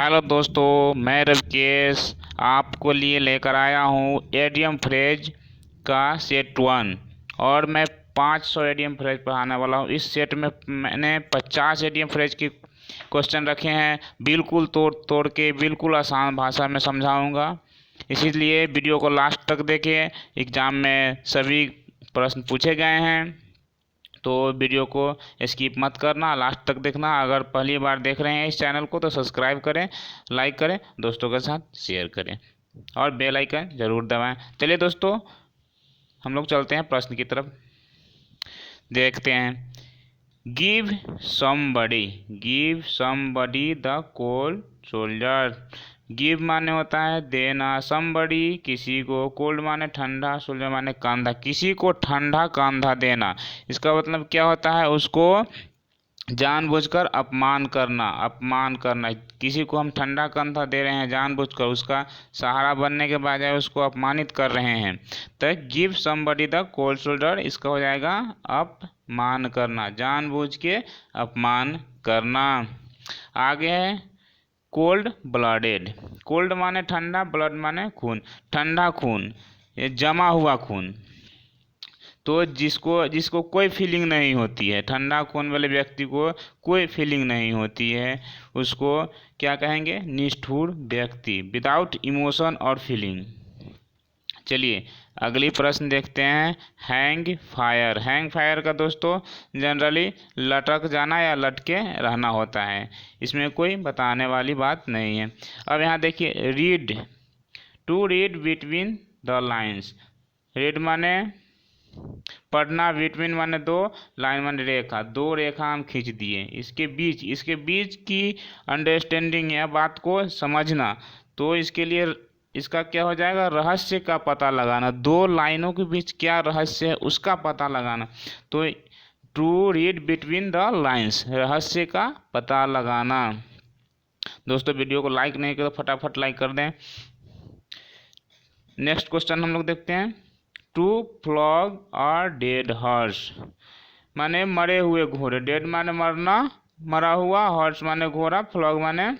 Hello दोस्तों, मैं रविकेश आपको लिए लेकर आया हूँ एडियम फ्रेज का सेट 1। और मैं 500 एडियम फ्रेज पढ़ाने वाला हूँ। इस सेट में मैंने 50 एडियम फ्रेज के क्वेश्चन रखे हैं, बिल्कुल तोड़ तोड़ के बिल्कुल आसान भाषा में समझाऊंगा। इसीलिए वीडियो को लास्ट तक देखें। एग्ज़ाम में सभी प्रश्न पूछे गए हैं, तो वीडियो को स्किप मत करना, लास्ट तक देखना। अगर पहली बार देख रहे हैं इस चैनल को तो सब्सक्राइब करें, लाइक करें, दोस्तों के साथ शेयर करें और बेल आइकन ज़रूर दबाएं। चलिए दोस्तों, हम लोग चलते हैं प्रश्न की तरफ। देखते हैं। Give somebody the cold shoulder. Give माने होता है देना, समबडी किसी को, कोल्ड माने ठंडा, शोल्डर माने कंधा, किसी को ठंडा कंधा देना। इसका मतलब क्या होता है? उसको जानबूझकर अपमान करना। किसी को हम ठंडा कंधा दे रहे हैं जानबूझकर, उसका सहारा बनने के बजाय उसको अपमानित कर रहे हैं। तो give somebody the cold shoulder, इसका हो जाएगा अपमान करना, जानबूझ के अपमान करना। आगे है कोल्ड ब्लडेड। कोल्ड माने ठंडा, ब्लड माने खून, ठंडा खून, ये जमा हुआ खून। तो जिसको कोई फीलिंग नहीं होती है, ठंडा खून वाले व्यक्ति को कोई फीलिंग नहीं होती है, उसको क्या कहेंगे? निष्ठुर व्यक्ति, विदाउट इमोशन और फीलिंग। चलिए अगली प्रश्न देखते हैं। हैंग फायर का दोस्तों जनरली लटक जाना या लटके रहना होता है, इसमें कोई बताने वाली बात नहीं है। अब यहाँ देखिए, to read between the lines. Read माने पढ़ना, बिटवीन माने दो, लाइन माने रेखा, दो रेखा हम खींच दिए, इसके बीच की अंडरस्टैंडिंग या बात को समझना। तो इसके लिए इसका क्या हो जाएगा? रहस्य का पता लगाना, दो लाइनों के बीच क्या रहस्य है उसका पता लगाना। तो to read between the lines, रहस्य का पता लगाना। दोस्तों वीडियो को लाइक नहीं करो, फटाफट लाइक कर दें। नेक्स्ट क्वेश्चन हम लोग देखते हैं। To flog a dead horse माने मरे हुए घोड़े। डेड माने मरना, मरा हुआ, हॉर्स माने घोड़ा, फ्लॉग माने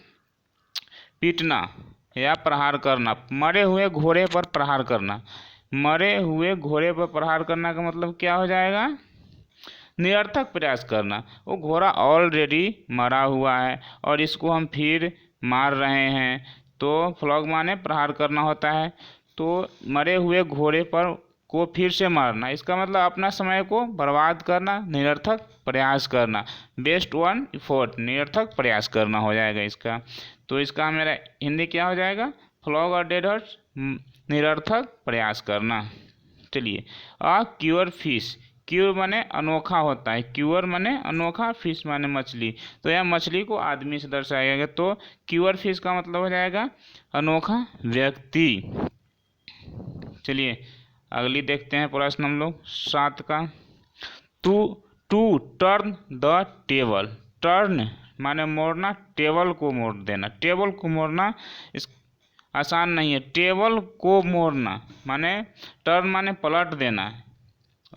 पीटना या प्रहार करना। मरे हुए घोड़े पर प्रहार करना। मरे हुए घोड़े पर प्रहार करना का मतलब क्या हो जाएगा? निरर्थक प्रयास करना। वो घोड़ा ऑलरेडी मरा हुआ है और इसको हम फिर मार रहे हैं, तो फ्लॉग माने प्रहार करना होता है। तो मरे हुए घोड़े पर को फिर से मारना, इसका मतलब अपना समय को बर्बाद करना, निरर्थक प्रयास करना। बेस्ट वन एफर्ट, निरर्थक प्रयास करना हो जाएगा इसका। तो इसका मेरा हिंदी क्या हो जाएगा? फ्लॉग और डेड हॉर्स, निरर्थक प्रयास करना। चलिए, क्यूर फिश। क्यूर माने अनोखा होता है, क्यूर माने अनोखा, फिश माने मछली। तो यह मछली को आदमी से दर्शाया गया, तो क्यूर फिश का मतलब हो जाएगा अनोखा व्यक्ति। चलिए अगली देखते हैं प्रश्न हम लोग 7 का। To to turn the table. Turn माने मोड़ना, टेबल को मोड़ देना। टेबल को मोड़ना इस आसान नहीं है। टेबल को मोड़ना माने टर्न माने पलट देना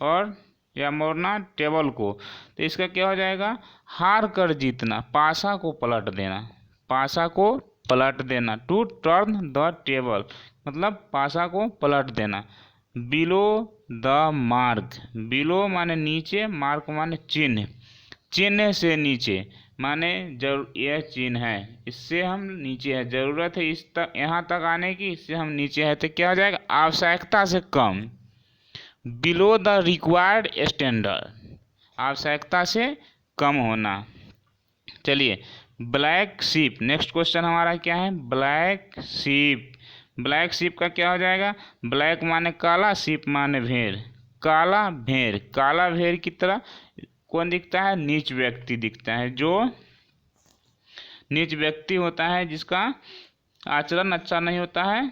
और या मोड़ना टेबल को। तो इसका क्या हो जाएगा? हार कर जीतना, पासा को पलट देना, पासा को पलट देना। टू टर्न द टेबल मतलब पासा को पलट देना। Below the mark. बिलो माने नीचे, मार्क माने चिन्ह, चिन्ह से नीचे माने यह चिन्ह है, इससे हम नीचे है, जरूरत है इस तक, यहाँ तक आने की, इससे हम नीचे है। तो क्या हो जाएगा? आवश्यकता से कम, बिलो द रिक्वायर्ड स्टैंडर्ड, आवश्यकता से कम होना। चलिए ब्लैक शीप। नेक्स्ट क्वेश्चन हमारा क्या है? Black sheep. ब्लैक शीप का क्या हो जाएगा? ब्लैक माने काला, शीप माने भेड़, काला भेड़। काला भेड़ की तरह कौन दिखता है? नीच व्यक्ति दिखता है। जो नीच व्यक्ति होता है, जिसका आचरण अच्छा नहीं होता है,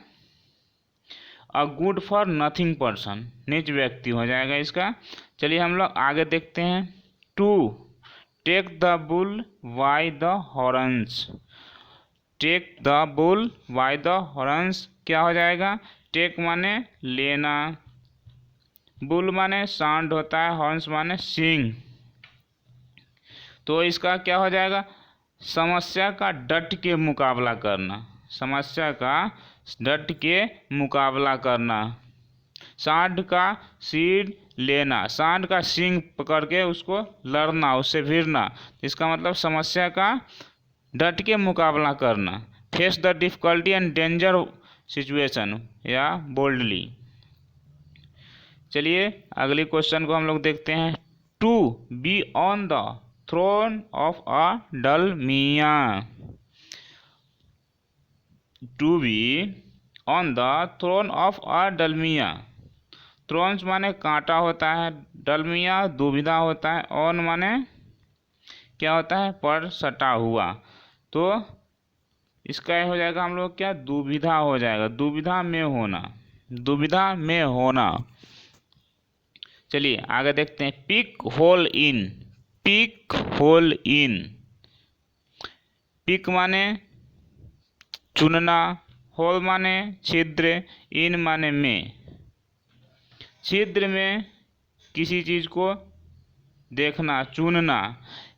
a good for nothing person, नीच व्यक्ति हो जाएगा इसका। चलिए हम लोग आगे देखते हैं। To take the bull by the horns. Take the bull by the horns क्या हो जाएगा? टेक माने लेना, बुल माने सांड होता है, हॉर्न्स माने सींग। तो इसका क्या हो जाएगा? समस्या का डट के मुकाबला करना, समस्या का डट के मुकाबला करना। सांड का सींग लेना, सांड का सींग पकड़ के उसको लड़ना, उससे भिड़ना। इसका मतलब समस्या का डट के मुकाबला करना। Face the difficulty and danger situation या बोल्डली। चलिए अगली क्वेश्चन को हम लोग देखते हैं। To be on the throne of a dilemma. To be on the throne of a dilemma. Thrones माने कांटा होता है, डलमिया दुविधा होता है, ऑन माने क्या होता है, पर सटा हुआ। तो इसका हो जाएगा हम लोग क्या, दुविधा हो जाएगा, दुविधा में होना, दुविधा में होना। चलिए आगे देखते हैं। पिक होल इन, पिक होल इन। पिक माने चुनना, होल माने छिद्र, इन माने में। छिद्र में किसी चीज को देखना, चुनना,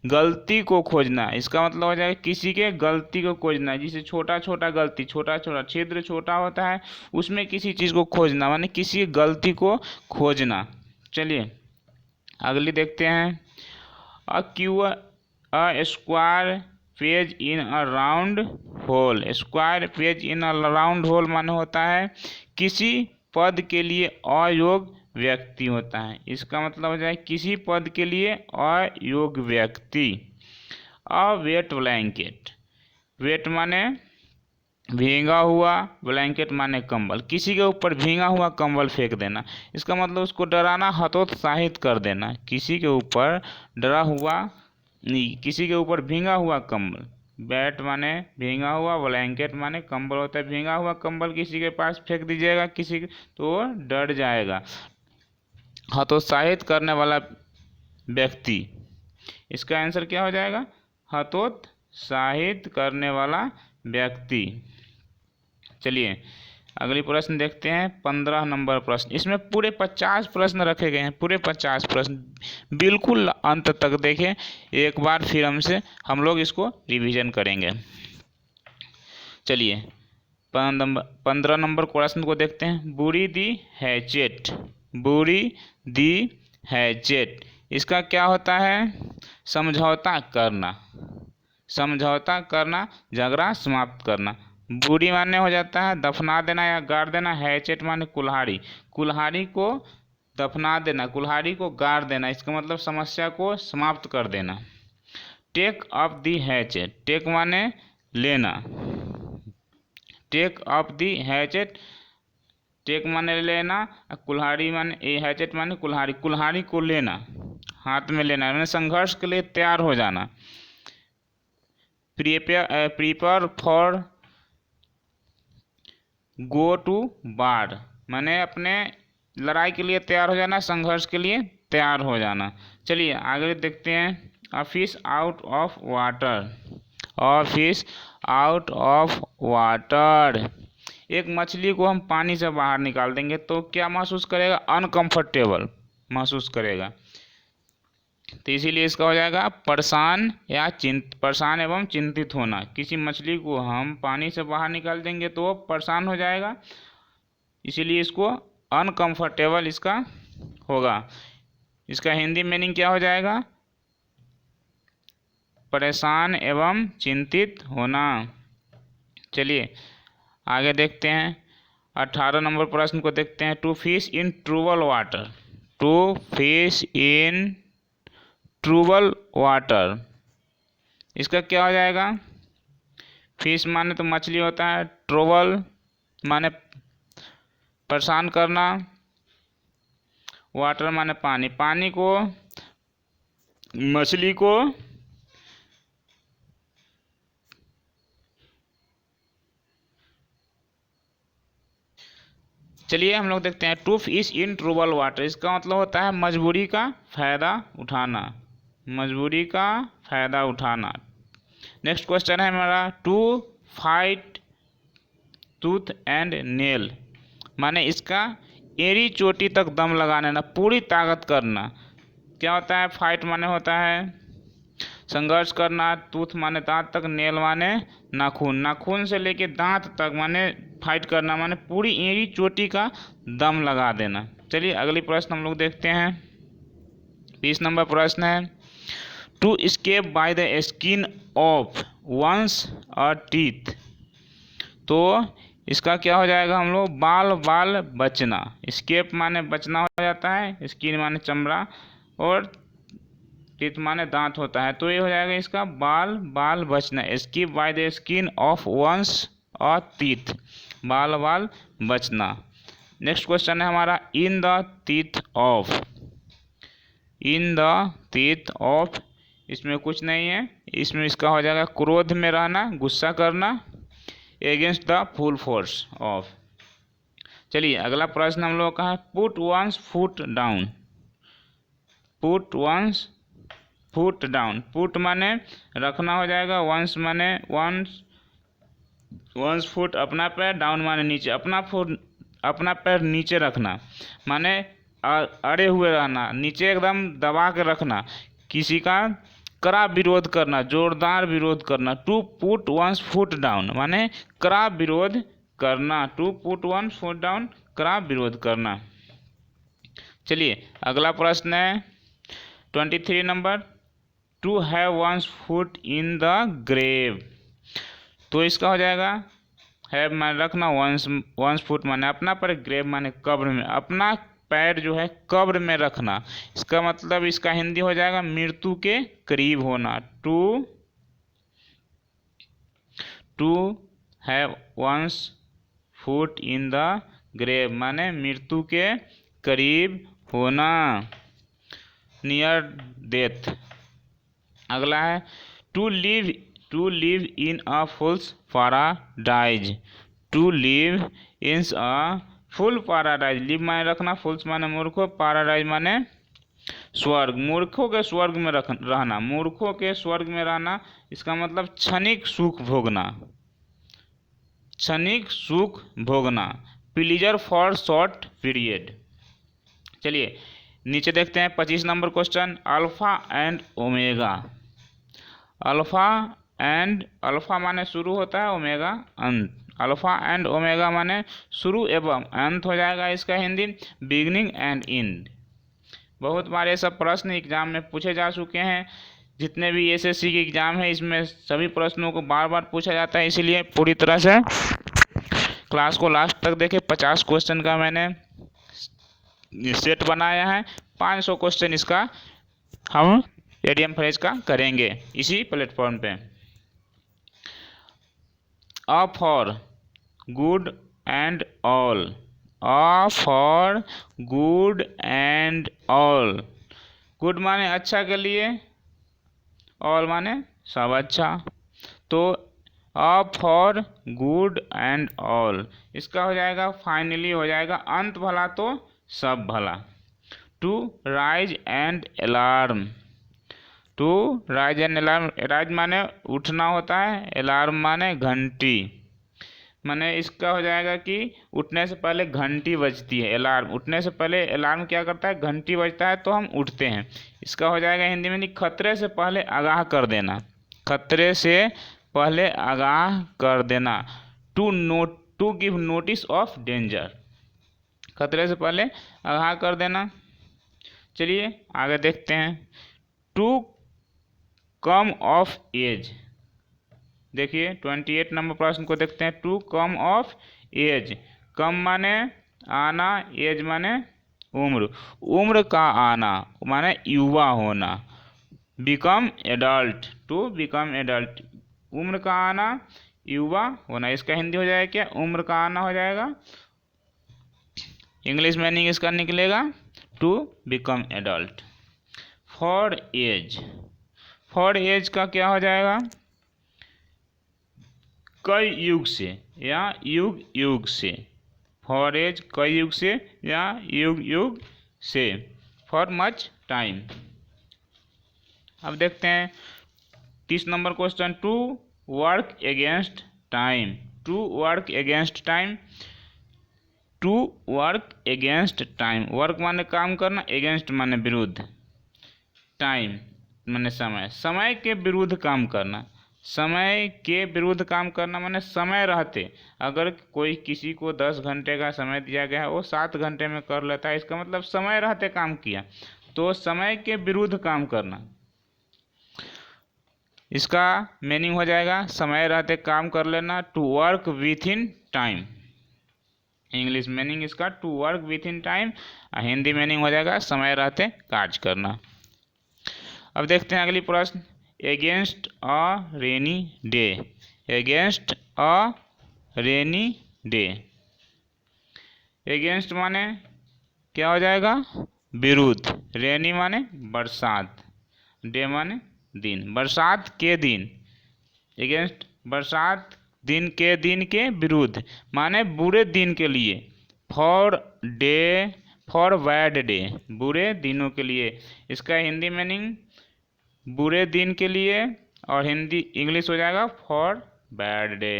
गलती को खोजना। इसका मतलब हो जाएगा किसी के गलती को खोजना, जिसे छोटा छोटा गलती, छोटा छोटा छिद्र छोटा होता है, उसमें किसी चीज को खोजना, माने किसी गलती को खोजना। चलिए अगली देखते हैं। A square page in a round whole. Square page in a round whole माने होता है किसी पद के लिए अयोग्य व्यक्ति होता है। इसका मतलब हो जाए किसी पद के लिए अयोग्य व्यक्ति। अ वेट ब्लैंकेट, वेट माने भींगा हुआ, ब्लैंकेट माने कंबल, किसी के ऊपर भींगा हुआ कंबल फेंक देना। इसका मतलब उसको डराना, हतोत्साहित कर देना। किसी के ऊपर डरा हुआ, किसी के ऊपर भींगा हुआ कंबल। बैट माने भींगा हुआ, ब्लैंकेट माने कंबल होता है। भींगा हुआ कंबल किसी के पास फेंक दीजिएगा किसी के, तो डर जाएगा। हतोत्साहित करने वाला व्यक्ति, इसका आंसर क्या हो जाएगा, हतोत्साहित करने वाला व्यक्ति। चलिए अगली प्रश्न देखते हैं। 15 नंबर प्रश्न। इसमें पूरे 50 प्रश्न रखे गए हैं, पूरे 50 प्रश्न। बिल्कुल अंत तक देखें एक बार, फिर हम लोग इसको रिवीजन करेंगे। चलिए 15 नंबर क्वेश्चन को देखते हैं। बुरी दी हैचेट, बुरी दी हैचेट। इसका क्या होता है, समझौता करना, समझौता करना, झगड़ा समाप्त करना। बुरी माने हो जाता है दफना देना या गाड़ देना। हैचेट माने कुल्हाड़ी, कुल्हाड़ी को दफना देना, कुल्हाड़ी को गाड़ देना। इसका मतलब समस्या को समाप्त कर देना। Take up the hatchet, take माने लेना, take up the hatchet, take माने लेना, कुल्हाड़ी माने, हैचेट माने कुल्हाड़ी, कुल्हाड़ी को लेना, हाथ में लेना, यानी संघर्ष के लिए तैयार हो जाना। प्रिपेयर फॉर गो टू बार, माने अपने लड़ाई के लिए तैयार हो जाना, संघर्ष के लिए तैयार हो जाना। चलिए आगे देखते हैं। A fish out of water, a fish out of water. एक मछली को हम पानी से बाहर निकाल देंगे तो क्या महसूस करेगा, अनकंफर्टेबल महसूस करेगा। तो इसीलिए इसका हो जाएगा परेशान या परेशान एवं चिंतित होना। किसी मछली को हम पानी से बाहर निकाल देंगे तो वो परेशान हो जाएगा, इसीलिए इसको अनकंफर्टेबल इसका होगा। इसका हिंदी मीनिंग क्या हो जाएगा, परेशान एवं चिंतित होना। चलिए आगे देखते हैं। 18 नंबर प्रश्न को देखते हैं। To fish in trouble water, to fish in trouble water. इसका क्या हो जाएगा, फिश माने तो मछली होता है, ट्रूबल माने परेशान करना, वाटर माने पानी, पानी को, मछली को चलिए हम लोग देखते हैं। To fish in trouble water, इसका मतलब होता है मजबूरी का फायदा उठाना, मजबूरी का फायदा उठाना। नेक्स्ट क्वेश्चन है हमारा। To fight tooth and nail, माने इसका एड़ी चोटी तक दम लगाना, पूरी ताकत करना। क्या होता है, फाइट माने होता है संघर्ष करना, टूथ माने दांत तक, नेल माने नाखून, नाखून से लेके दांत तक माने फाइट करना, माने पूरी एड़ी चोटी का दम लगा देना। चलिए अगली प्रश्न हम लोग देखते हैं। 20 नंबर प्रश्न है, to escape by the skin of one's a teeth. तो इसका क्या हो जाएगा हम लोग, बाल बाल बचना। escape माने बचना हो जाता है, स्किन माने चमड़ा और टीथ माने दांत होता है, तो ये हो जाएगा इसका बाल बाल बचना। escape by the skin of one's a teeth, बाल बाल बचना। नेक्स्ट क्वेश्चन है हमारा, in the teeth of. In the teeth of, इसमें कुछ नहीं है, इसमें इसका हो जाएगा क्रोध में रहना, गुस्सा करना, against the full force of. चलिए अगला प्रश्न हम लोग का है, put one's foot down. Put one's foot down, put माने रखना हो जाएगा, वंस माने वंस फुट अपना पैर, डाउन माने नीचे, अपना पैर नीचे रखना, माने अड़े हुए रहना, नीचे एकदम दबा के रखना, किसी का कड़ा विरोध करना, जोरदार विरोध करना। To put one's foot down माने कड़ा विरोध करना, to put one's foot down, कड़ा विरोध करना। चलिए अगला प्रश्न है 23 नंबर, to have one's foot in the grave. तो इसका हो जाएगा, हैव माने रखना, वंस फुट माने अपना पर, ग्रेव माने कब्र में, अपना पैर जो है कब्र में रखना। इसका मतलब इसका हिंदी हो जाएगा मृत्यु के करीब होना। To have one's foot in the grave माने मृत्यु के करीब होना, नियर डेथ। अगला है, to live in a fool's paradise. To live in a fool paradise, live माने रखना, फुल्स माने मूर्खों, पैराडाइज माने स्वर्ग, मूर्खों के स्वर्ग में रहना, मूर्खों के स्वर्ग में रहना। इसका मतलब क्षणिक सुख भोगना, क्षणिक सुख भोगना, प्लीजर फॉर शॉर्ट पीरियड। चलिए नीचे देखते हैं 25 number question, alpha and omega. Alpha माने शुरू होता है, ओमेगा अंत। अल्फा एंड ओमेगा माने शुरू एवं अंत हो जाएगा इसका हिंदी, बिगनिंग एंड एंड। बहुत बार ये सब प्रश्न एग्जाम में पूछे जा चुके हैं, जितने भी एसएससी के एग्जाम है इसमें सभी प्रश्नों को बार बार पूछा जाता है, इसीलिए पूरी तरह से क्लास को लास्ट तक देखें। 50 क्वेश्चन का मैंने सेट बनाया है, 500 क्वेश्चन इसका हम एडीएम फ्रेज का करेंगे इसी प्लेटफॉर्म पे। A for good and all, a for good and all, good माने अच्छा के लिए, ऑल माने सब अच्छा, तो a for good and all, इसका हो जाएगा फाइनली हो जाएगा अंत भला तो सब भला। To rise and alarm, to rise and alarm, rise माने उठना होता है, अलार्म माने घंटी, माने इसका हो जाएगा कि उठने से पहले घंटी बजती है, अलार्म उठने से पहले अलार्म क्या करता है, घंटी बजता है तो हम उठते हैं। इसका हो जाएगा हिंदी में खतरे से पहले आगाह कर देना, खतरे से पहले आगाह कर देना। To give notice of danger, खतरे से पहले आगाह कर देना। चलिए आगे देखते हैं, टू कम ऑफ एज। देखिए 28 नंबर प्रश्न को देखते हैं, to come of age, come माने आना, एज माने उम्र, उम्र का आना माने युवा होना, become adult, to become adult, उम्र का आना युवा होना। इसका हिंदी हो जाएगा क्या, उम्र का आना हो जाएगा, इंग्लिश मीनिंग इसका निकलेगा to become adult. For age, for age का क्या हो जाएगा, कई युग से या युग युग से, फॉर एज कई युग से या युग युग से, फॉर मच टाइम। अब देखते हैं 30 number question, to work against time. To work against time, to work against time, work माने काम करना, अगेंस्ट माने विरुद्ध, टाइम माने समय, समय के विरुद्ध काम करना, समय के विरुद्ध काम करना माने समय रहते अगर कोई किसी को 10 घंटे का समय दिया गया है वो 7 घंटे में कर लेता है, इसका मतलब समय रहते काम किया। तो समय के विरुद्ध काम करना, इसका मीनिंग हो जाएगा समय रहते काम कर लेना, to work within time. English meaning इसका to work within time, Hindi meaning हो जाएगा समय रहते कार्य करना। अब देखते हैं अगली प्रश्न, एगेंस्ट अ रेनी डे। एगेंस्ट अ रेनी डे, एगेंस्ट माने क्या हो जाएगा, विरुद्ध, रेनी माने बरसात, डे माने दिन, बरसात के दिन, एगेंस्ट बरसात दिन के विरुद्ध माने बुरे दिन के लिए, for day, for bad day, बुरे दिनों के लिए। इसका हिंदी मीनिंग बुरे दिन के लिए और हिंदी इंग्लिश हो जाएगा for bad day.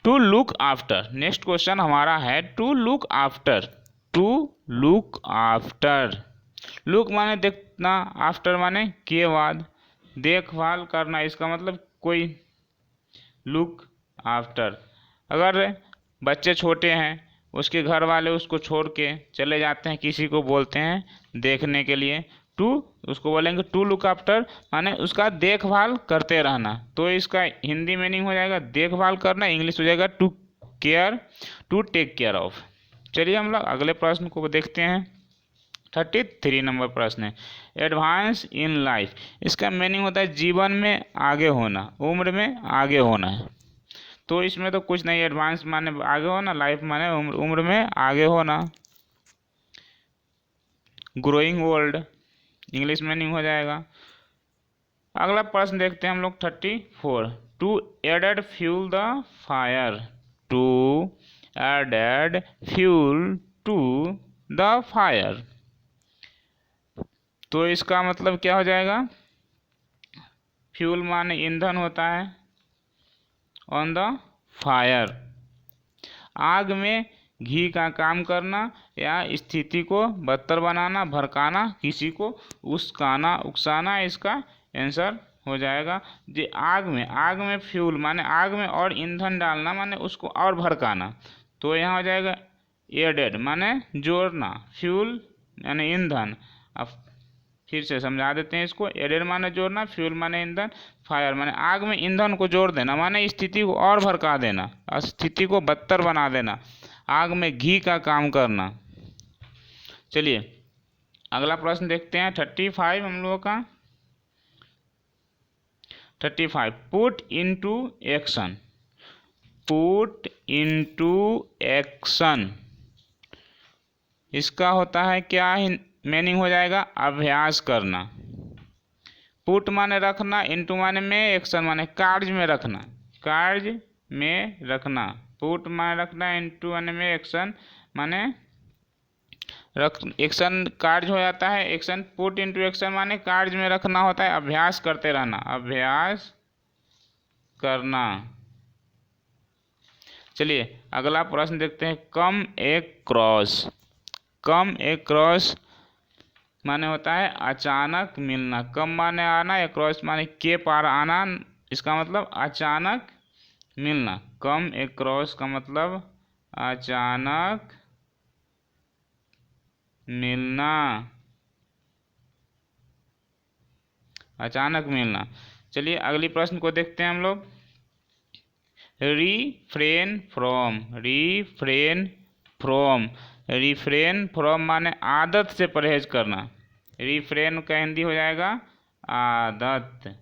To look after, next question हमारा है to look after. To look after, look माने देखना, आफ्टर माने के बाद, देखभाल करना, इसका मतलब कोई लुक आफ्टर। अगर बच्चे छोटे हैं उसके घर वाले उसको छोड़ के चले जाते हैं, किसी को बोलते हैं देखने के लिए, टू उसको बोलेंगे टू लुक आफ्टर माने उसका देखभाल करते रहना। तो इसका हिंदी मीनिंग हो जाएगा देखभाल करना, इंग्लिश हो जाएगा to care, to take care of. चलिए हम लोग अगले प्रश्न को देखते हैं। 33 नंबर प्रश्न है, एडवांस इन लाइफ। इसका मीनिंग होता है जीवन में आगे होना, उम्र में आगे होना है। तो इसमें तो कुछ नहीं, एडवांस माने आगे होना, लाइफ माने उम्र में आगे होना। ग्रोइंग ओल्ड, इंग्लिश मीनिंग हो जाएगा। अगला प्रश्न देखते हैं हम लोग 34, to added fuel the fire. To added fuel to the fire, तो इसका मतलब क्या हो जाएगा, फ्यूल माने ईंधन होता है, ऑन द फायर आग में घी का काम करना या स्थिति को बदतर बनाना, भड़काना, किसी को उकसाना, उकसाना इसका आंसर हो जाएगा। जे आग में फ्यूल माने आग में और ईंधन डालना माने उसको और भड़काना, तो यहाँ हो जाएगा एडेड माने जोड़ना, फ्यूल यानी ईंधन। अब फिर से समझा देते हैं इसको, एडेड माने जोड़ना, फ्यूल माने ईंधन, फायर माने आग में ईंधन को जोड़ देना माने स्थिति को और भड़का देना, स्थिति को बदतर बना देना, आग में घी का काम करना। चलिए अगला प्रश्न देखते हैं 35 हम लोगों का। 35, put into action. Put into action, इसका होता है क्या मीनिंग हो जाएगा, अभ्यास करना। पुट माने रखना, इनटू माने में, एक्शन माने कार्य में रखना, कार्य में रखना। पुट माने रखना, इनटू माने में, एक्शन माने रख, एक्शन कार्य हो जाता है, एक्शन पुट इनटू एक्शन माने कार्य में रखना होता है, अभ्यास करते रहना, अभ्यास करना। चलिए अगला प्रश्न देखते हैं, कम एक क्रॉस। कम एक क्रॉस माने होता है अचानक मिलना, कम माने आना, या क्रॉस माने के पार आना, इसका मतलब अचानक मिलना। कम एक क्रॉस का मतलब अचानक मिलना, अचानक मिलना। चलिए अगली प्रश्न को देखते हैं हम लोग, refrain from. Refrain from, refrain from माने आदत से परहेज करना, रिफ्रेन का हिंदी हो जाएगा आदत,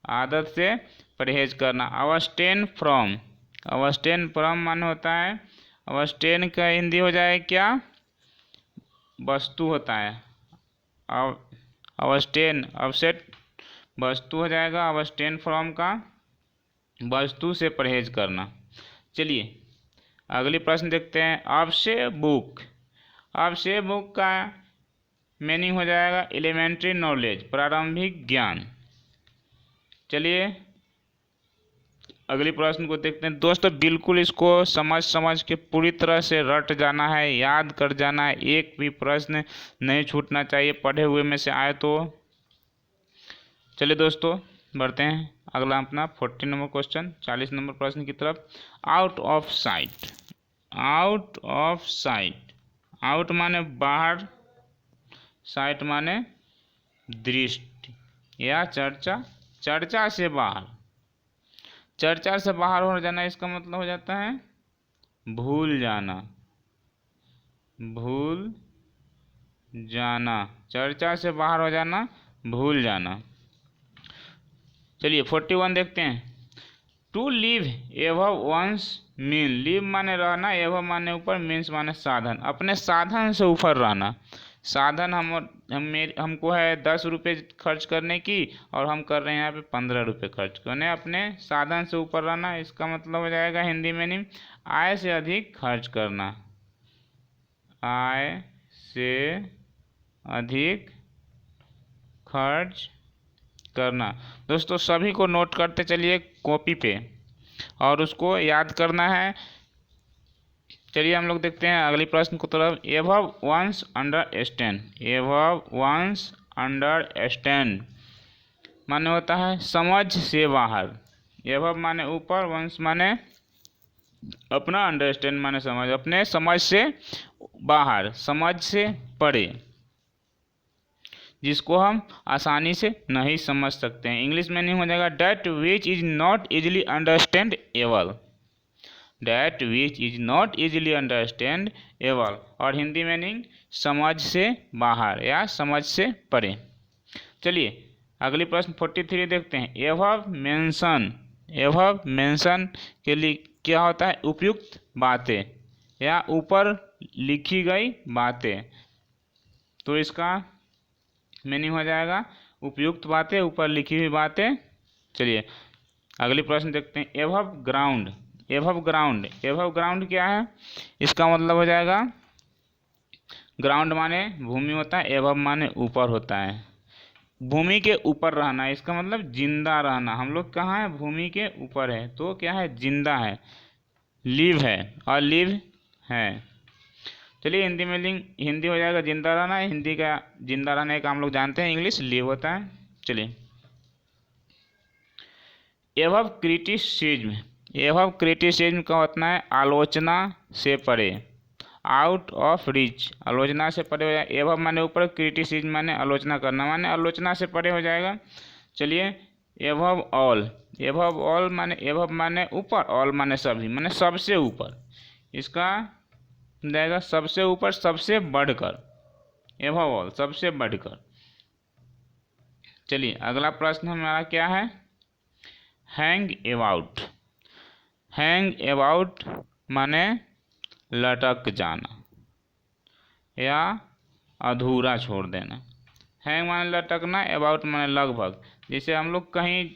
आदत से परहेज करना। अब्सटेन फ्रॉम, अब्सटेन फ्रॉम माने होता है, अब्सटेन का हिंदी हो जाए क्या, वस्तु होता है, अब्सटेन अपसेट वस्तु हो जाएगा, अब्सटेन फ्रॉम का वस्तु से परहेज करना। चलिए अगली प्रश्न देखते हैं, अब से बुक। अब से बुक का मीनिंग हो जाएगा एलिमेंट्री नॉलेज, प्रारंभिक ज्ञान। चलिए अगली प्रश्न को देखते हैं दोस्तों। बिल्कुल इसको समझ के पूरी तरह से रट जाना है, याद कर जाना है, एक भी प्रश्न नहीं छूटना चाहिए पढ़े हुए में से आए तो। चलिए दोस्तों बढ़ते हैं अगला अपना 40 नंबर क्वेश्चन, 40 नंबर प्रश्न की तरफ। Out of site, out of site, out माने बाहर, साइट माने दृष्टि या चर्चा, चर्चा से बाहर, चर्चा से बाहर हो जाना इसका मतलब हो जाता है भूल जाना, भूल जाना, चर्चा से बाहर हो जाना, भूल जाना। चलिए 41 देखते हैं। To live above one's mean, live माने रहना, एवव माने ऊपर, मीन्स माने साधन, अपने साधन से ऊपर रहना। साधन हमको है 10 रुपये खर्च करने की और हम कर रहे हैं यहाँ पे 15 रुपये खर्च करने, अपने साधन से ऊपर रहना। इसका मतलब हो जाएगा हिंदी में नहीं, आय से अधिक खर्च करना, आय से अधिक खर्च करना। दोस्तों सभी को नोट करते चलिए कॉपी पे और उसको याद करना है। चलिए हम लोग देखते हैं अगली प्रश्न को तरफ। Above one's understand, above one's understand माने होता है समझ से बाहर, एबव माने ऊपर, वंस माने अपना, अंडरस्टैंड माने समझ, अपने समझ से बाहर, समझ से परे, जिसको हम आसानी से नहीं समझ सकते हैं। इंग्लिश में नहीं हो जाएगा that which is not easily understand able, that which is not easily understand able, और हिंदी मीनिंग समझ से बाहर या समझ से परे। चलिए अगली प्रश्न 43 देखते हैं। एबव मेंशन, एबव मेंशन के लिए क्या होता है उपयुक्त बातें या ऊपर लिखी गई बातें, तो इसका मीनिंग हो जाएगा उपयुक्त बातें, ऊपर लिखी हुई बातें। चलिए अगली प्रश्न देखते हैं। Above ground, above ground, above ground क्या है, इसका मतलब हो जाएगा ग्राउंड माने भूमि होता है, एबव माने ऊपर होता है, भूमि के ऊपर रहना, इसका मतलब जिंदा रहना। हम लोग कहाँ है, भूमि के ऊपर है, तो क्या है जिंदा है, लिव है और लिव है। चलिए हिंदी में हिंदी हो जाएगा जिंदा रहना, हिंदी का जिंदा रहने का हम लोग जानते हैं इंग्लिश लिव होता है। चलिए एबव क्रिटिसिज्म, एबव क्रिटिसिज्म का होता है आलोचना से परे, आउट ऑफ रीच, आलोचना से परे हो जाएगा। एबव माने ऊपर, क्रिटिसिज्म माने आलोचना करना, माने आलोचना से परे हो जाएगा। चलिए एबव ऑल, एबव ऑल माने, एबव माने ऊपर, ऑल माने सभी, माने सबसे ऊपर, इसका जाएगा सबसे ऊपर, सबसे बढ़कर, एबव ऑल सबसे बढ़कर। चलिए अगला प्रश्न हमारा क्या है, हैंग अबाउट, हैंग अबाउट माने लटक जाना या अधूरा छोड़ देना। हैंग माने लटकना, अबाउट माने लगभग। जैसे हम लोग कहीं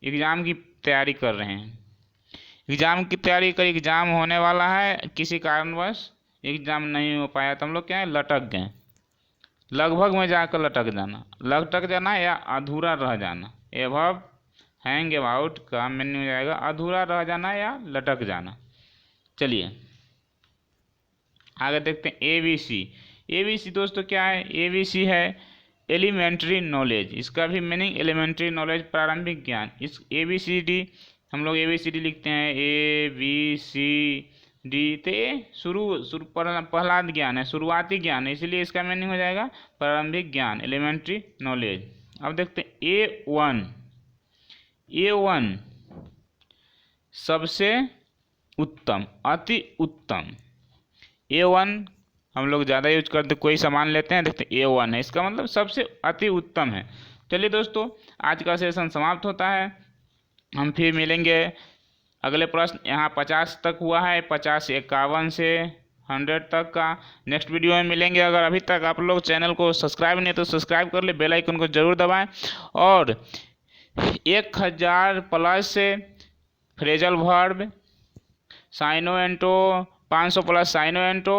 एग्ज़ाम की तैयारी कर रहे हैं, एग्ज़ाम की तैयारी कर, एग्ज़ाम होने वाला है, किसी कारणवश एग्ज़ाम नहीं हो पाया तो हम लोग क्या है लटक गए, लगभग में जाकर लटक जाना, लटक जाना या अधूरा रह जाना। एबव हैंग अबाउट का मीनिंग हो जाएगा अधूरा रह जाना या लटक जाना। चलिए आगे देखते हैं ABC, ABC दोस्तों क्या है, ABC है एलिमेंट्री नॉलेज, इसका भी मीनिंग एलिमेंट्री नॉलेज प्रारंभिक ज्ञान। इस ABCD हम लोग ABCD लिखते हैं ABCD, तो ये शुरू पहला ज्ञान है, शुरुआती ज्ञान है, इसलिए इसका मीनिंग हो जाएगा प्रारंभिक ज्ञान, एलिमेंट्री नॉलेज। अब देखते हैं A1, A1 सबसे उत्तम, अति उत्तम। A1 हम लोग ज़्यादा यूज करते, कोई सामान लेते हैं देखते हैं A1 है, इसका मतलब सबसे अति उत्तम है। चलिए दोस्तों आज का सेशन समाप्त होता है, हम फिर मिलेंगे अगले प्रश्न। यहाँ 50 तक हुआ है, 50 51 से 100 तक का नेक्स्ट वीडियो में मिलेंगे। अगर अभी तक आप लोग चैनल को सब्सक्राइब नहीं तो सब्सक्राइब कर ले, बेल आइकन को जरूर दबाएं और 1000 प्लस से phrasal verb, syno anto 500 plus syno anto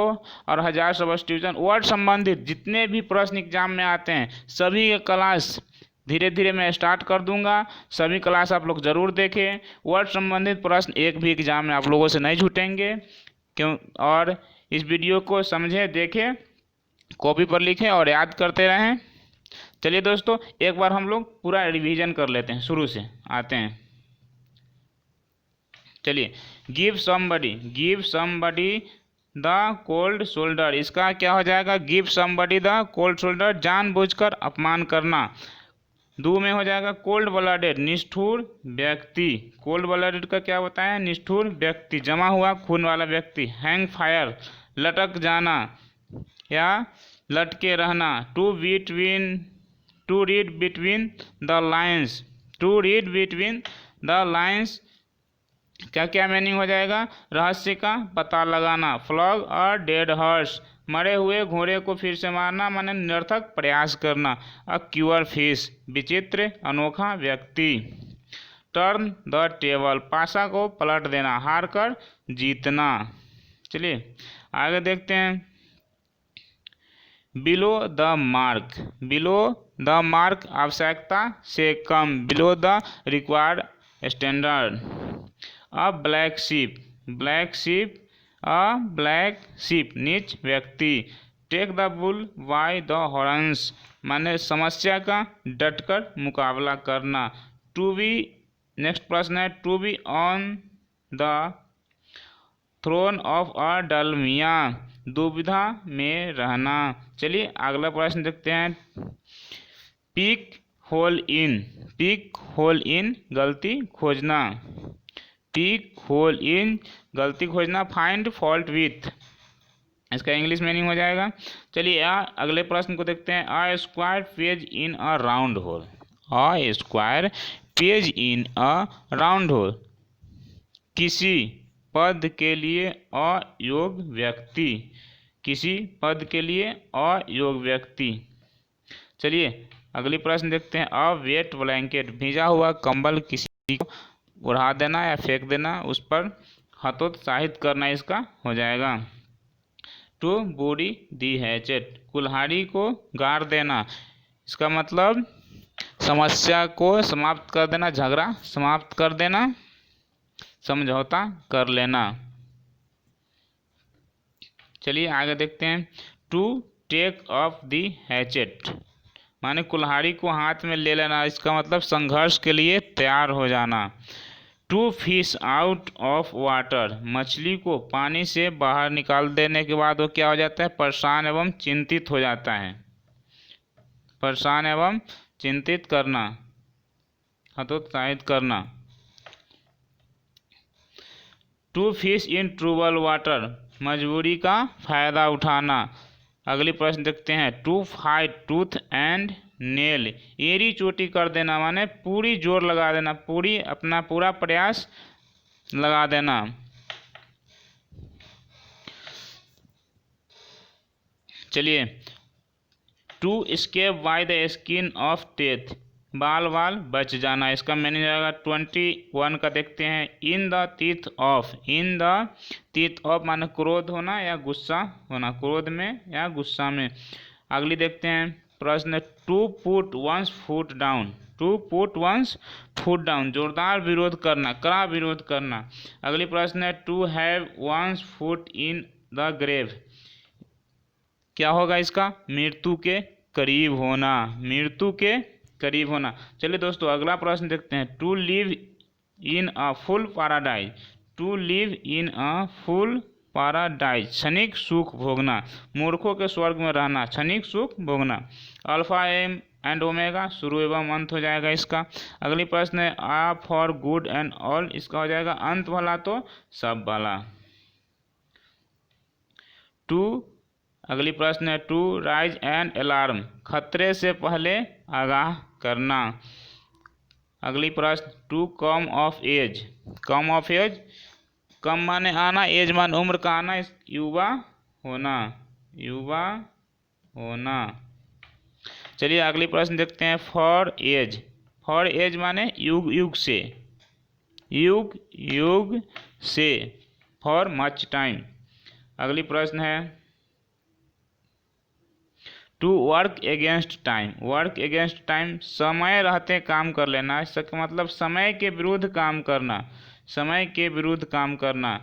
और 1000 सब्स्टिट्यूशन वर्ड संबंधित जितने भी प्रश्न एग्जाम में आते हैं सभी के क्लास धीरे धीरे मैं स्टार्ट कर दूंगा, सभी क्लास आप लोग ज़रूर देखें। वर्ड संबंधित प्रश्न एक भी एग्जाम में आप लोगों से नहीं छूटेंगे क्यों, और इस वीडियो को समझें, देखें, कॉपी पर लिखें और याद करते रहें। चलिए दोस्तों, एक बार हम लोग पूरा रिवीजन कर लेते हैं, शुरू से आते हैं। चलिए, give somebody the cold shoulder, इसका क्या हो जाएगा, give somebody the cold shoulder, जानबूझकर अपमान करना। दो में हो जाएगा कोल्ड ब्लडेड, निष्ठुर व्यक्ति। कोल्ड ब्लडेड का क्या होता है, निष्ठुर व्यक्ति, जमा हुआ खून वाला व्यक्ति। हैंग फायर, लटक जाना या लटके रहना। To read between the lines, to read between the lines क्या क्या मीनिंग हो जाएगा, रहस्य का पता लगाना। फ्लॉग और डेड हॉर्स, मरे हुए घोड़े को फिर से मारना, माने निरर्थक प्रयास करना। अ क्यूअर फिश, विचित्र अनोखा व्यक्ति। टर्न द टेबल, पासा को पलट देना, हार कर जीतना। चलिए आगे देखते हैं। बिलो द मार्क, आवश्यकता से कम, below the required standard. A black sheep, नीच व्यक्ति। Take the bull by the horns, माने समस्या का डटकर मुकाबला करना। टू बी, नेक्स्ट प्रश्न है, to be on the throne of a dilemma, दुविधा में रहना। चलिए अगला प्रश्न देखते हैं। पिक होल इन, गलती खोजना। पिक होल इन, गलती खोजना। फाइंड फॉल्ट विथ, इसका इंग्लिश मीनिंग हो जाएगा। चलिए अगले प्रश्न को देखते हैं। A square page in a round whole, a square page in a round whole, किसी पद के लिए अयोग्य व्यक्ति, किसी पद के लिए अयोग्य व्यक्ति। चलिए अगली प्रश्न देखते हैं। अ वेट ब्लैंकेट, भीजा हुआ कंबल किसी को उड़ा देना या फेंक देना, उस पर हतोत्साहित करना, इसका हो जाएगा। टू बुरी दी हैचेट, कुल्हाड़ी को गाड़ देना, इसका मतलब समस्या को समाप्त कर देना, झगड़ा समाप्त कर देना, समझौता कर लेना। चलिए आगे देखते हैं। To take off the hatchet, माने कुल्हाड़ी को हाथ में ले लेना, इसका मतलब संघर्ष के लिए तैयार हो जाना। To fish out of water, मछली को पानी से बाहर निकाल देने के बाद वो क्या हो जाता है, परेशान एवं चिंतित हो जाता है। परेशान एवं चिंतित करना, हतोत्साहित करना। To fish in trouble water, मजबूरी का फायदा उठाना। अगली प्रश्न देखते हैं। To fight tooth and nail, एड़ी चोटी कर देना, माने पूरी जोर लगा देना, पूरी अपना पूरा प्रयास लगा देना। चलिए, to escape by the skin of death, बाल बच जाना, इसका मीनिंग आएगा। 21 का देखते हैं। इन द टीथ ऑफ, माने क्रोध होना या गुस्सा होना, क्रोध में या गुस्सा में। अगली देखते हैं प्रश्न। To put one's foot down, to put one's foot down, जोरदार विरोध करना, कड़ा विरोध करना। अगली प्रश्न है। To have one's foot in the grave, क्या होगा इसका, मृत्यु के करीब होना, मृत्यु के करीब होना। चलिए दोस्तों अगला प्रश्न देखते हैं। To live in a fool paradise, to live in a fool paradise, क्षणिक सुख भोगना, मूर्खों के स्वर्ग में रहना, क्षणिक सुख भोगना। अल्फा एंड ओमेगा, शुरू एवं अंत हो जाएगा इसका। अगली प्रश्न है। आ फॉर गुड एंड ऑल, इसका हो जाएगा अंत भला तो सब भला। अगली प्रश्न है। टू राइज एंड अलार्म, खतरे से पहले आगाह करना। अगली प्रश्न। To come of age, come of age, come माने आना, एज मान उम्र का आना, युवा होना, युवा होना। चलिए अगली प्रश्न देखते हैं। फॉर एज माने युग युग से, युग युग से, फॉर मच टाइम। अगली प्रश्न है। To work against time, work against time समय रहते काम कर लेना, इसका मतलब समय के विरुद्ध काम करना, समय के विरुद्ध काम करना।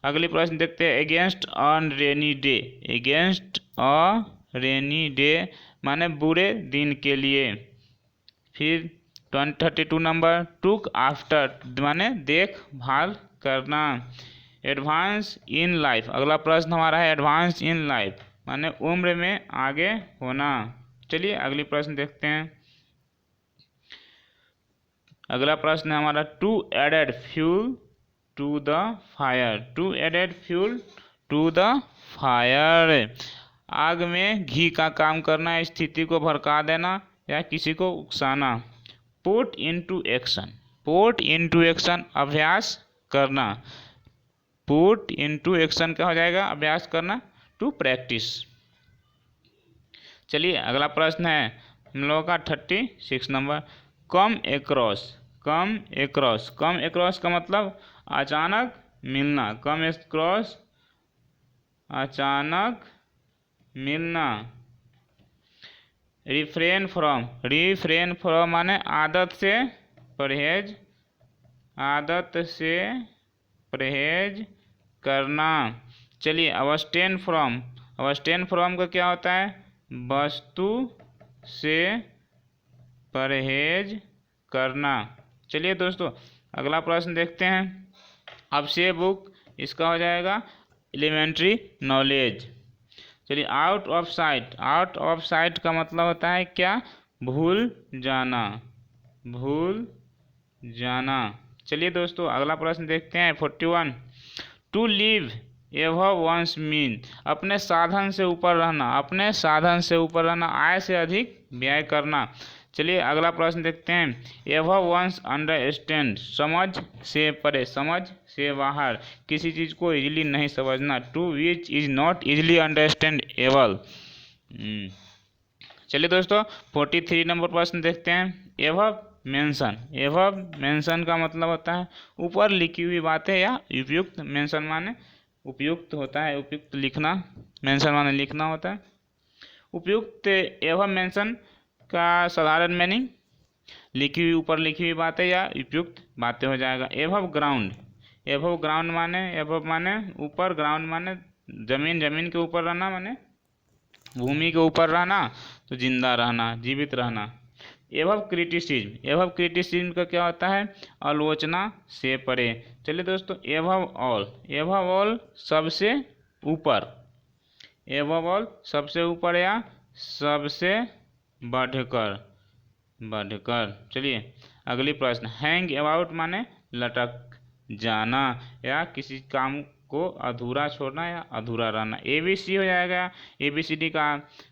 अगली प्रश्न देखते हैं, against on rainy day, against a rainy day माने बुरे दिन के लिए। फिर 32 नंबर, टुक आफ्टर माने देखभाल करना। एडवांस इन लाइफ, अगला प्रश्न हमारा है एडवांस इन लाइफ माने उम्र में आगे होना। चलिए अगली प्रश्न देखते हैं। अगला प्रश्न है हमारा, to added fuel to the fire, to added fuel to the fire, आग में घी का काम करना, स्थिति को भड़का देना या किसी को उकसाना। Put into action, put into action अभ्यास करना, पुट इनटू एक्शन क्या हो जाएगा, अभ्यास करना, टू प्रैक्टिस। चलिए अगला प्रश्न है हम लोगों का 36 नंबर, कम एक्रॉस, कम एक्रॉस, कम एक्रॉस का मतलब अचानक मिलना, कम एक्रॉस अचानक मिलना। रिफ्रेन फ्रॉम, रिफ्रेन फ्रॉम माने आदत से परहेज, आदत से परहेज करना। चलिए अब्सटेन फ्रॉम, अब्सटेन फ्रॉम का क्या होता है, वस्तु से परहेज करना। चलिए दोस्तों अगला प्रश्न देखते हैं। अब से बुक, इसका हो जाएगा एलिमेंट्री नॉलेज। चलिए out of site, out of site का मतलब होता है क्या, भूल जाना, भूल जाना। चलिए दोस्तों अगला प्रश्न देखते हैं 41, to live above one's mean, अपने साधन से ऊपर रहना, अपने साधन से ऊपर रहना, आय से अधिक व्यय करना। चलिए अगला प्रश्न देखते हैं, एवव वंस अंडरस्टैंड, समझ से परे, समझ से बाहर, किसी चीज़ को इजीली नहीं समझना, to which is not easily understandable. चलिए दोस्तों 43 नंबर प्रश्न देखते हैं, एवव मेंशन, एवव मेंशन का मतलब होता है ऊपर लिखी हुई बातें या उपयुक्त, मेंशन माने उपयुक्त होता है, उपयुक्त लिखना, मेंशन माने लिखना होता है। उपयुक्त एवव मेंशन का साधारण मीनिंग लिखी हुई, ऊपर लिखी हुई बातें या उपयुक्त बातें हो जाएगा। एवव ग्राउंड, एवव ग्राउंड माने, एवव माने ऊपर, ग्राउंड माने जमीन, जमीन के ऊपर रहना माने भूमि के ऊपर रहना, तो जिंदा रहना, जीवित रहना। एवव क्रिटिसिज्म, एवव क्रिटिसिज्म का क्या होता है, आलोचना से परे। चलिए दोस्तों एवव ऑल, एवव ऑल सबसे ऊपर, एवव ऑल सबसे ऊपर या सबसे बढ़कर, बढ़कर। चलिए अगली प्रश्न, हैंग अबाउट माने लटक जाना या किसी काम को अधूरा छोड़ना या अधूरा रहना। ABC हो जाएगा, ABCD का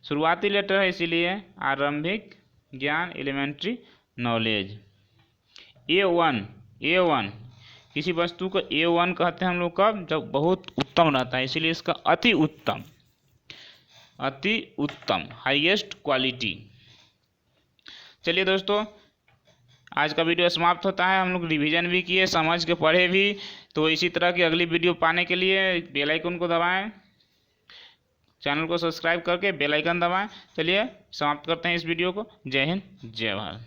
शुरुआती लेटर है इसीलिए आरंभिक ज्ञान, एलिमेंट्री नॉलेज। A1, A1 किसी वस्तु को A1 कहते हैं हम लोग कब, जब बहुत उत्तम रहता है, इसीलिए इसका अति उत्तम, अति उत्तम, हाईएस्ट क्वालिटी। चलिए दोस्तों आज का वीडियो समाप्त होता है। हम लोग रिवीजन भी किए, समझ के पढ़े भी। तो इसी तरह की अगली वीडियो पाने के लिए बेल आइकन को दबाएं, चैनल को सब्सक्राइब करके बेल आइकन दबाएं। चलिए समाप्त करते हैं इस वीडियो को। जय हिंद, जय भारत।